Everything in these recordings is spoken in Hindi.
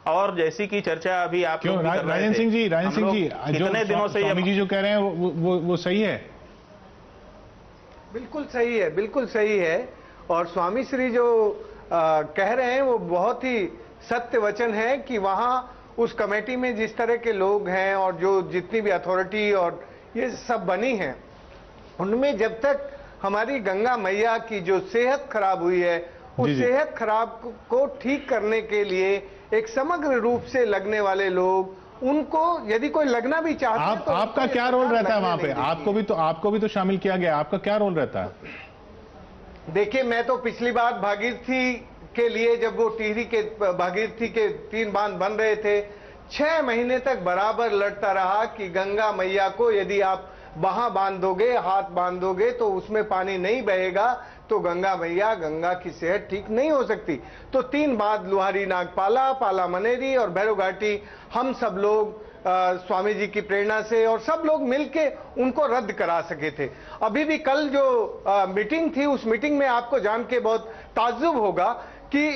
और जैसी की चर्चा अभी आप क्यों राजन सिंह जी, कितने दिनों से स्वामी जी जो कह रहे हैं वो सही है? बिल्कुल सही है, बिल्कुल सही है। और स्वामी श्री जो कह रहे हैं वो बहुत ही सत्य वचन है कि वहां उस कमेटी में जिस तरह के लोग हैं और जो जितनी भी अथॉरिटी और ये सब बनी है, उनमें जब तक हमारी गंगा मैया की जो सेहत खराब हुई है, उस सेहत खराब को ठीक करने के लिए एक समग्र रूप से लगने वाले लोग, उनको यदि कोई लगना भी चाहते हैं तो आपका क्या रोल रहता है वहां पे? आपको भी तो शामिल किया गया, आपका क्या रोल रहता है? देखिए, मैं तो पिछली बार भागीरथी के लिए, जब वो टिहरी के भागीरथी के 3 बांध बन रहे थे, 6 महीने तक बराबर लड़ता रहा कि गंगा मैया को यदि आप वहां बांधोगे, हाथ बांधोगे तो उसमें पानी नहीं बहेगा, तो गंगा मैया, गंगा की सेहत ठीक नहीं हो सकती। तो 3 बांध, लुहारी नागपाला, पाला मनेरी और भैरव घाटी, हम सब लोग स्वामी जी की प्रेरणा से और सब लोग मिलके उनको रद्द करा सके थे। अभी भी कल जो मीटिंग थी, उस मीटिंग में आपको जान के बहुत ताज्जुब होगा कि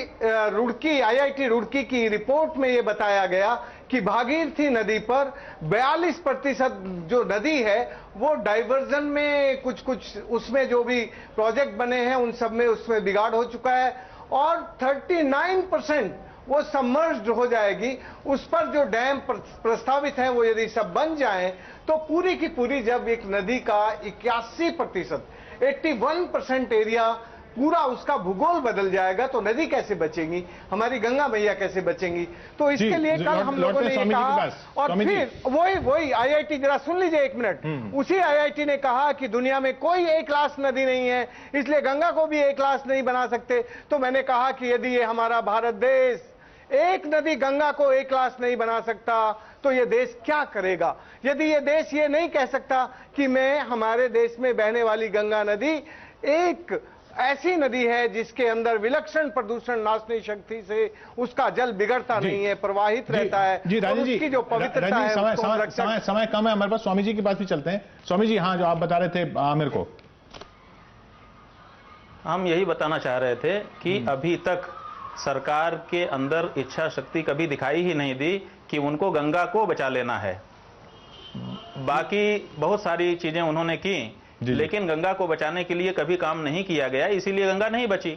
रुड़की, IIT रुड़की की रिपोर्ट में ये बताया गया कि भागीरथी नदी पर 42% जो नदी है वो डाइवर्जन में कुछ उसमें जो भी प्रोजेक्ट बने हैं उन सब में उसमें बिगाड़ हो चुका है, और 39% वो सबमर्ज्ड हो जाएगी। उस पर जो डैम प्रस्तावित है वो यदि सब बन जाएं तो पूरी की पूरी, जब एक नदी का 81%, 81% एरिया पूरा उसका भूगोल बदल जाएगा, तो नदी कैसे बचेंगी, हमारी गंगा मैया कैसे बचेंगी? तो इसके लिए कल हम लोगों ने ये कहा, और फिर वही IIT, जरा सुन लीजिए 1 मिनट, उसी IIT ने कहा कि दुनिया में कोई एक लाश नदी नहीं है, इसलिए गंगा को भी एक लाश नहीं बना सकते। तो मैंने कहा कि यदि ये हमारा भारत देश एक नदी गंगा को एक लाश नहीं बना सकता तो ये देश क्या करेगा? यदि ये देश ये नहीं कह सकता कि मैं, हमारे देश में बहने वाली गंगा नदी एक ऐसी नदी है जिसके अंदर विलक्षण प्रदूषण नाशनी शक्ति से उसका जल बिगड़ता नहीं है, प्रवाहित रहता है, और उसकी जो पवित्रता है। समय कम है हमारे पास, स्वामी जी के पास भी चलते हैं। स्वामी जी, हाँ, जो आप बता रहे थे आमिर को, हम यही बताना चाह रहे थे कि अभी तक सरकार के अंदर इच्छा शक्ति कभी दिखाई ही नहीं दी कि उनको गंगा को बचा लेना है। बाकी बहुत सारी चीजें उन्होंने की, लेकिन गंगा को बचाने के लिए कभी काम नहीं किया गया, इसीलिए गंगा नहीं बची।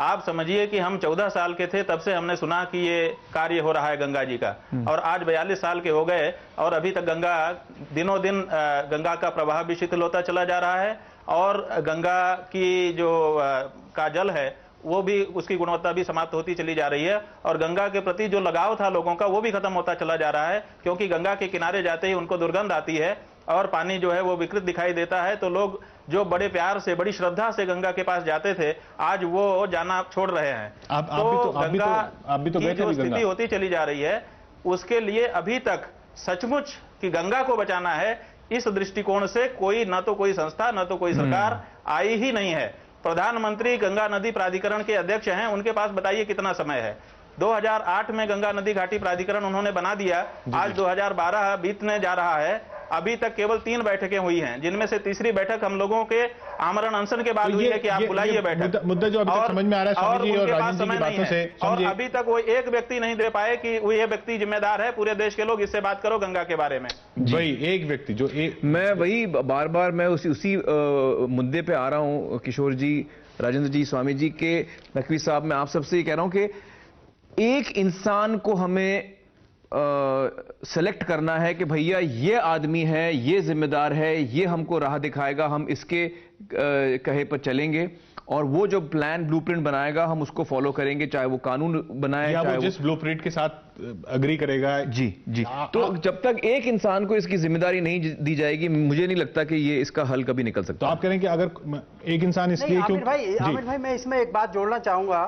आप समझिए कि हम 14 साल के थे तब से हमने सुना कि ये कार्य हो रहा है गंगा जी का, और आज 42 साल के हो गए और अभी तक गंगा, दिनों दिन गंगा का प्रवाह भी शिथिल होता चला जा रहा है, और गंगा की जो का जल है वो भी, उसकी गुणवत्ता भी समाप्त होती चली जा रही है, और गंगा के प्रति जो लगाव था लोगों का वो भी खत्म होता चला जा रहा है, क्योंकि गंगा के किनारे जाते ही उनको दुर्गंध आती है और पानी जो है वो विकृत दिखाई देता है। तो लोग जो बड़े प्यार से, बड़ी श्रद्धा से गंगा के पास जाते थे, आज वो जाना छोड़ रहे हैं। गंगा की जो स्थिति होती चली जा रही है, उसके लिए अभी तक सचमुच कि गंगा को बचाना है, इस दृष्टिकोण से कोई, न तो कोई संस्था, न तो कोई सरकार आई ही नहीं है। प्रधानमंत्री गंगा नदी प्राधिकरण के अध्यक्ष हैं, उनके पास बताइए कितना समय है। 2008 में गंगा नदी घाटी प्राधिकरण उन्होंने बना दिया, आज 2012 बीतने जा रहा है, अभी तक केवल 3 बैठकें हुई हैं, जिनमें से तीसरी बैठक हम लोगों के आमरण अनशन के बाद हुई है कि आप बुलाइए बैठक। मुद्दा जो अभी तक समझ में आ रहा है स्वामी जी और राजन जी की बातों से, और अभी तक वो एक व्यक्ति नहीं दे पाए कि वो ये व्यक्ति जिम्मेदार है, पूरे देश के लोग इससे बात करो गंगा के बारे में। वही एक व्यक्ति जो मैं वही बार मैं उसी मुद्दे पे आ रहा हूं, किशोर जी, राजेंद्र जी, स्वामी जी के, नकवी साहब, मैं आप सबसे ये कह रहा हूं कि एक इंसान को हमें सेलेक्ट करना है कि भैया ये आदमी है, ये जिम्मेदार है, ये हमको राह दिखाएगा, हम इसके कहे पर चलेंगे, और वो जो प्लान ब्लूप्रिंट बनाएगा हम उसको फॉलो करेंगे, चाहे वो कानून बनाए, या वो जिस ब्लूप्रिंट के साथ अग्री करेगा। जी। तो जब तक एक इंसान को इसकी जिम्मेदारी नहीं दी जाएगी, मुझे नहीं लगता कि ये इसका हल कभी निकल सकता। तो आप कह रहे हैं कि अगर एक इंसान इसलिए क्यों? आमिर भाई, मैं इसमें एक बात जोड़ना चाहूंगा।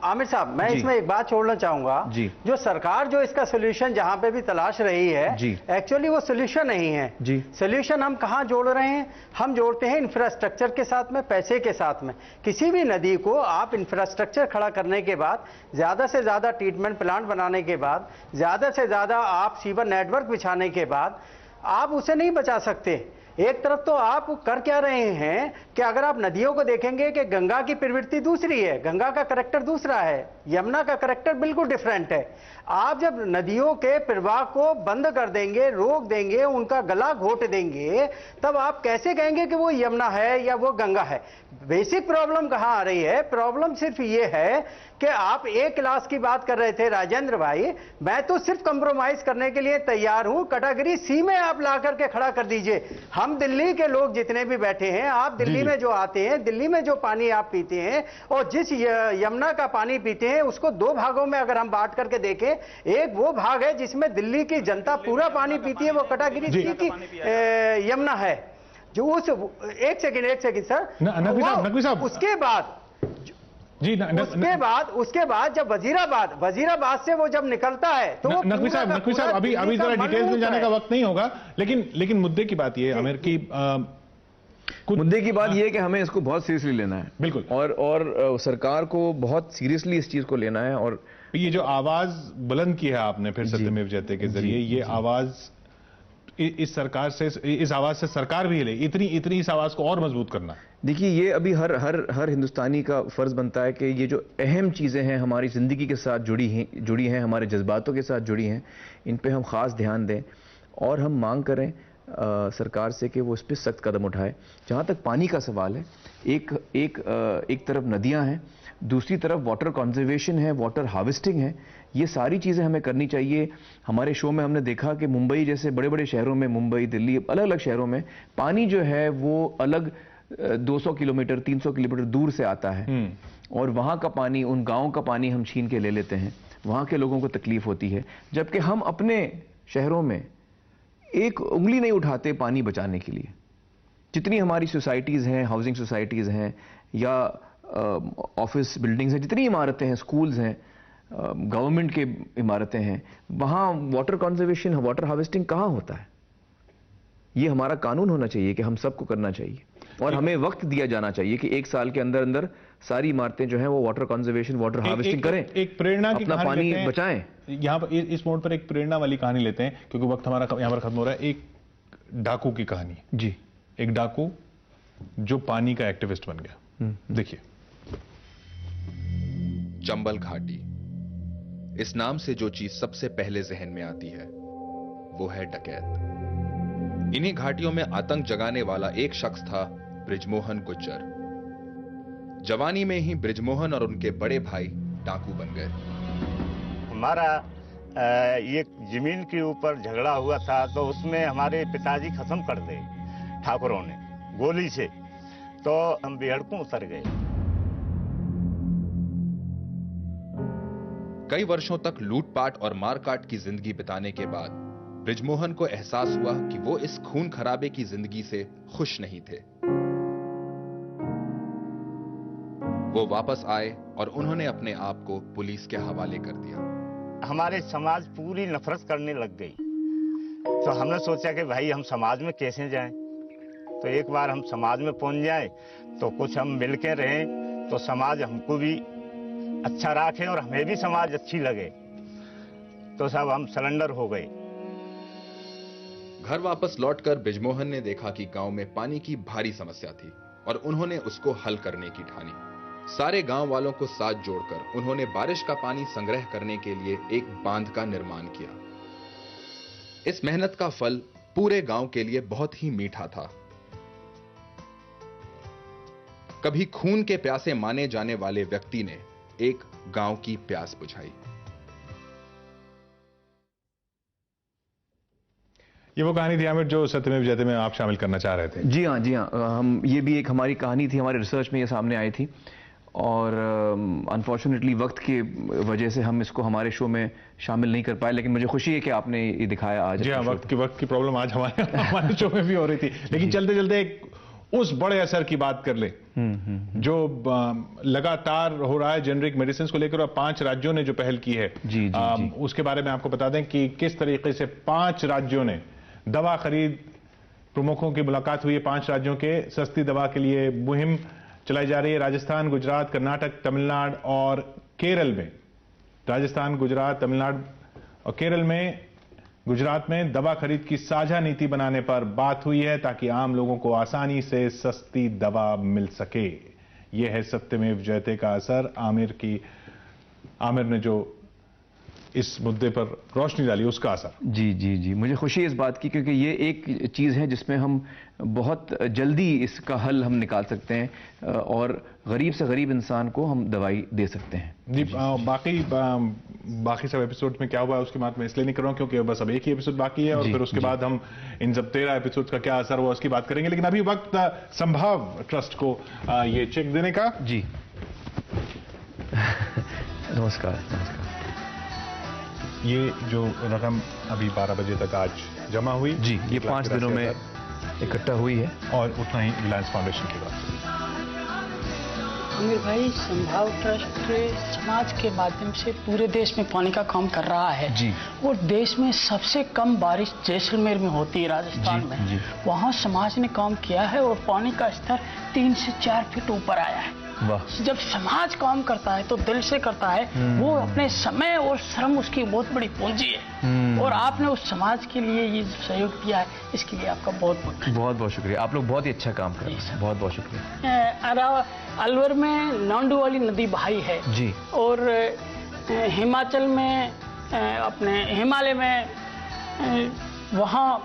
आमिर साहब, मैं इसमें एक बात छोड़ना चाहूंगा, जो सरकार जो इसका सोल्यूशन जहां पे भी तलाश रही है, एक्चुअली वो सोल्यूशन नहीं है। सोल्यूशन हम कहां जोड़ रहे हैं? हम जोड़ते हैं इंफ्रास्ट्रक्चर के साथ में, पैसे के साथ में। किसी भी नदी को आप इंफ्रास्ट्रक्चर खड़ा करने के बाद, ज्यादा से ज्यादा ट्रीटमेंट प्लांट बनाने के बाद, ज्यादा से ज्यादा आप सीवर नेटवर्क बिछाने के बाद आप उसे नहीं बचा सकते। एक तरफ तो आप कर क्या रहे हैं कि अगर आप नदियों को देखेंगे कि गंगा की प्रवृत्ति दूसरी है, गंगा का करैक्टर दूसरा है, यमुना का करैक्टर बिल्कुल डिफरेंट है। आप जब नदियों के प्रवाह को बंद कर देंगे, रोक देंगे, उनका गला घोट देंगे, तब आप कैसे कहेंगे कि वो यमुना है या वो गंगा है? बेसिक प्रॉब्लम कहां आ रही है? प्रॉब्लम सिर्फ ये है कि आप एक क्लास की बात कर रहे थे राजेंद्र भाई, मैं तो सिर्फ कंप्रोमाइज करने के लिए तैयार हूं, कैटेगरी सी में आप ला करके खड़ा कर दीजिए। हम दिल्ली के लोग जितने भी बैठे हैं, आप दिल्ली में जो आते हैं, दिल्ली में जो पानी आप पीते हैं और जिस यमुना का पानी पीते हैं, उसको दो भागों में अगर हम बांट करके देखें, एक वो भाग है जिसमें दिल्ली की जनता पूरा पानी पीती है, वो कैटेगरी सी की यमुना है। जो उस एक सेकंड सर, नकवी साहब, उसके बाद जी उसके बाद जब वजीराबाद से वो जब निकलता है तो नकवी साहब अभी जरा डिटेल्स में जाने का वक्त नहीं होगा, लेकिन मुद्दे की बात ये है आमिर की मुद्दे की बात यह है कि हमें इसको बहुत सीरियसली लेना है, बिल्कुल, और सरकार को बहुत सीरियसली इस चीज को लेना है। और ये जो आवाज बुलंद की है आपने फिर सत्यमेव जयते के जरिए, ये आवाज इस सरकार से, इस आवाज से सरकार भी हिले, इतनी इस आवाज को और मजबूत करना। देखिए, ये अभी हर हिंदुस्तानी का फर्ज बनता है कि ये जो अहम चीजें हैं हमारी जिंदगी के साथ जुड़ी हैं, हमारे जज्बातों के साथ जुड़ी हैं, इन पे हम खास ध्यान दें और हम मांग करें सरकार से कि वो इस पर सख्त कदम उठाए। जहां तक पानी का सवाल है, एक तरफ नदियां हैं, दूसरी तरफ वाटर कंजर्वेशन है, वाटर हार्वेस्टिंग है। ये सारी चीज़ें हमें करनी चाहिए। हमारे शो में हमने देखा कि मुंबई जैसे बड़े बड़े शहरों में, मुंबई, दिल्ली, अलग अलग शहरों में पानी जो है वो अलग 200 किलोमीटर 300 किलोमीटर दूर से आता है, और वहाँ का पानी, उन गाँव का पानी हम छीन के ले लेते हैं, वहाँ के लोगों को तकलीफ होती है, जबकि हम अपने शहरों में एक उंगली नहीं उठाते पानी बचाने के लिए। जितनी हमारी सोसाइटीज़ हैं, हाउसिंग सोसाइटीज़ हैं या ऑफिस बिल्डिंग्स हैं, जितनी इमारतें हैं, स्कूल्स हैं, गवर्नमेंट के इमारतें हैं, वहाँ वाटर कंजर्वेशन, वाटर हार्वेस्टिंग कहाँ होता है? ये हमारा कानून होना चाहिए कि हम सबको करना चाहिए, और हमें वक्त दिया जाना चाहिए कि 1 साल के अंदर अंदर सारी इमारतें जो हैं वो वाटर कंजर्वेशन, वाटर हार्वेस्टिंग करें, एक प्रेरणा की अपना पानी बचाएं। यहाँ पर इस मोड पर एक प्रेरणा वाली कहानी लेते हैं, क्योंकि वक्त हमारा यहाँ पर खत्म हो रहा है। एक डाकू की कहानी जी, एक डाकू जो पानी का एक्टिविस्ट बन गया। देखिए, चंबल घाटी, इस नाम से जो चीज सबसे पहले जहन में आती है वो है डकैत। इन्हीं घाटियों में आतंक जगाने वाला एक शख्स था बृजमोहन गुज्जर। जवानी में ही बृजमोहन और उनके बड़े भाई डाकू बन गए। हमारा ये जमीन के ऊपर झगड़ा हुआ था, तो उसमें हमारे पिताजी खत्म कर दे ठाकुरों ने गोली से, तो हम बेहड़कों उतर गए। कई वर्षों तक लूटपाट और मारकाट की जिंदगी बिताने के बाद बृजमोहन को एहसास हुआ कि वो इस खून खराबे की जिंदगी से खुश नहीं थे। वो वापस आए और उन्होंने अपने आप को पुलिस के हवाले कर दिया। हमारे समाज पूरी नफरत करने लग गई, तो हमने सोचा कि भाई हम समाज में कैसे जाएं। तो एक बार हम समाज में पहुंच जाएं तो कुछ हम मिल के रहें, तो समाज हमको भी अच्छा रखे और हमें भी समाज अच्छी लगे। तो सब हम सरेंडर हो गए। घर वापस लौटकर बृजमोहन ने देखा कि गांव में पानी की भारी समस्या थी और उन्होंने उसको हल करने की ठानी। सारे गांव वालों को साथ जोड़कर उन्होंने बारिश का पानी संग्रह करने के लिए एक बांध का निर्माण किया। इस मेहनत का फल पूरे गांव के लिए बहुत ही मीठा था। कभी खून के प्यासे माने जाने वाले व्यक्ति ने एक गांव की प्यास बुझाई। ये वो कहानी थी आमिर जो सत्यमेव जयते में आप शामिल करना चाह रहे थे। जी हाँ, हम ये भी एक हमारी कहानी थी, हमारे रिसर्च में ये सामने आई थी, और अनफॉर्चुनेटली वक्त की वजह से हम इसको हमारे शो में शामिल नहीं कर पाए, लेकिन मुझे खुशी है कि आपने ये दिखाया आज। जी हाँ, वक्त की प्रॉब्लम आज हमारे शो में भी हो रही थी, लेकिन चलते चलते एक उस बड़े असर की बात कर ले जो लगातार हो रहा है जेनरिक मेडिसिन को लेकर, और 5 राज्यों ने जो पहल की है जी, उसके बारे में आपको बता दें कि किस तरीके से 5 राज्यों ने दवा खरीद प्रमुखों की मुलाकात हुई है। 5 राज्यों के सस्ती दवा के लिए मुहिम चलाई जा रही है। राजस्थान, गुजरात, कर्नाटक, तमिलनाडु और केरल में, राजस्थान, गुजरात, तमिलनाडु और केरल में गुजरात में दवा खरीद की साझा नीति बनाने पर बात हुई है ताकि आम लोगों को आसानी से सस्ती दवा मिल सके। यह है सत्यमेव जयते का असर। आमिर ने जो इस मुद्दे पर रोशनी डाली, उसका असर। जी जी जी, मुझे खुशी है इस बात की, क्योंकि ये एक चीज़ है जिसमें हम बहुत जल्दी इसका हल हम निकाल सकते हैं और गरीब से गरीब इंसान को हम दवाई दे सकते हैं। जी, बाकी सब एपिसोड में क्या हुआ है उसकी बात मैं इसलिए नहीं कर रहा हूं क्योंकि बस अब एक ही एपिसोड बाकी है और फिर उसके बाद हम इन सब 13 एपिसोड का क्या असर हुआ उसकी बात करेंगे। लेकिन अभी वक्त संभाव ट्रस्ट को ये चेक देने का। जी नमस्कार। ये जो रकम अभी 12 बजे तक आज जमा हुई, जी, ये 5 दिनों में इकट्ठा हुई है और उतना ही रिलायंस फाउंडेशन की बात। आमिर भाई, संभाव ट्रस्ट समाज के माध्यम से पूरे देश में पानी का काम कर रहा है जी। और देश में सबसे कम बारिश जैसलमेर में होती है, राजस्थान जी, में जी। वहाँ समाज ने काम किया है और पानी का स्तर 3 से 4 फीट ऊपर आया है। वाह। जब समाज काम करता है तो दिल से करता है, वो अपने समय और श्रम उसकी बहुत बड़ी पूंजी है और आपने उस समाज के लिए ये सहयोग दिया है, इसके लिए आपका बहुत बहुत शुक्रिया। आप लोग बहुत ही अच्छा काम कर रहे हैं, बहुत बहुत शुक्रिया। अलवर में नांडू वाली नदी बहाई है जी, और हिमाचल में अपने हिमालय में वहाँ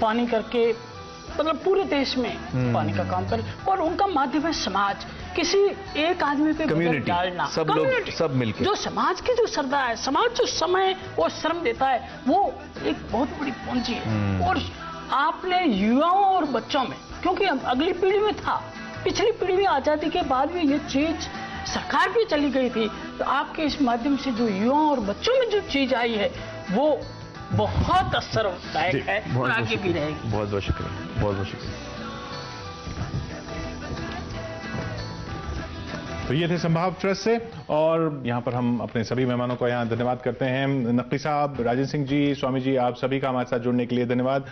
पानी करके मतलब पूरे देश में पानी का काम कर, और उनका माध्यम है समाज। किसी एक आदमी पे कम्युनिटी डालना, सब लोग सब मिलकर, जो समाज की जो श्रद्धा है, समाज जो समय और श्रम देता है, वो एक बहुत बड़ी पूंजी है। और आपने युवाओं और बच्चों में, क्योंकि अगली पीढ़ी में था, पिछली पीढ़ी में आजादी के बाद भी ये चीज सरकार भी चली गई थी, तो आपके इस माध्यम से जो युवाओं और बच्चों में जो चीज आई है वो बहुत असरदायक है और आगे भी रहेगी। बहुत बहुत शुक्रिया, बहुत बहुत शुक्रिया। तो ये थे संभाव ट्रस्ट से, और यहाँ पर हम अपने सभी मेहमानों को यहाँ धन्यवाद करते हैं। नकवी साहब, राजेंद्र सिंह जी, स्वामी जी, आप सभी का हमारे साथ जुड़ने के लिए धन्यवाद।